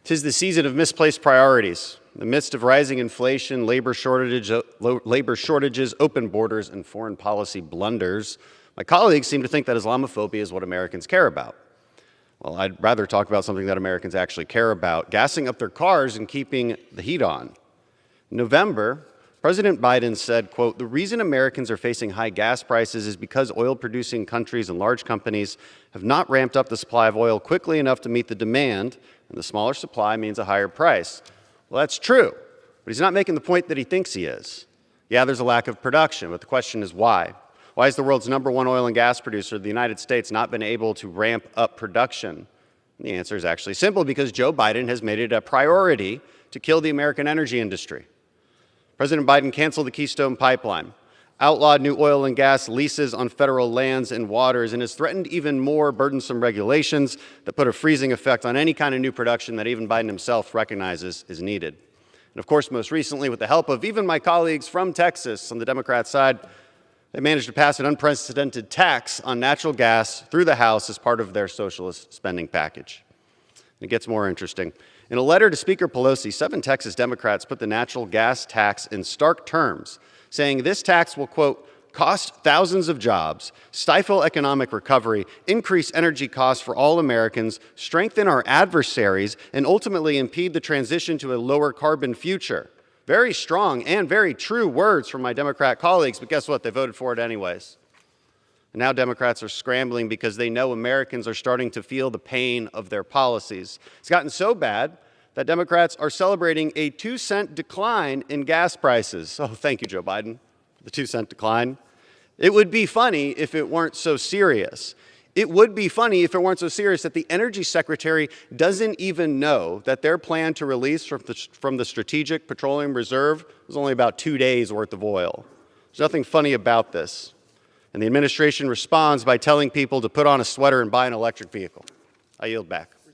'Tis the season of misplaced priorities. In the midst of rising inflation, labor shortages, open borders, and foreign policy blunders, my colleagues seem to think that Islamophobia is what Americans care about. Well, I'd rather talk about something that Americans actually care about: gassing up their cars and keeping the heat on. In November, President Biden said, quote, "The reason Americans are facing high gas prices is because oil-producing countries and large companies have not ramped up the supply of oil quickly enough to meet the demand, and the smaller supply means a higher price." Well, that's true, but he's not making the point that he thinks he is. Yeah, there's a lack of production, but the question is why? Why has the world's #1 oil and gas producer, the United States, not been able to ramp up production? And the answer is actually simple: because Joe Biden has made it a priority to kill the American energy industry. President Biden canceled the Keystone Pipeline, outlawed new oil and gas leases on federal lands and waters, and has threatened even more burdensome regulations that put a freezing effect on any kind of new production that even Biden himself recognizes is needed. And of course, most recently, with the help of even my colleagues from Texas on the Democrat side, they managed to pass an unprecedented tax on natural gas through the House as part of their socialist spending package. And it gets more interesting. In a letter to Speaker Pelosi, 7 Texas Democrats put the natural gas tax in stark terms, saying this tax will, quote, "cost thousands of jobs, stifle economic recovery, increase energy costs for all Americans, strengthen our adversaries, and ultimately impede the transition to a lower carbon future." Very strong and very true words from my Democrat colleagues, but guess what? They voted for it anyways. And now Democrats are scrambling because they know Americans are starting to feel the pain of their policies. It's gotten so bad that Democrats are celebrating a 2-cent decline in gas prices. Oh, thank you, Joe Biden, for the 2-cent decline. It would be funny if it weren't so serious. It would be funny if it weren't so serious that the Energy Secretary doesn't even know that their plan to release from the Strategic Petroleum Reserve was only about 2 days worth of oil. There's nothing funny about this. And the administration responds by telling people to put on a sweater and buy an electric vehicle. I yield back.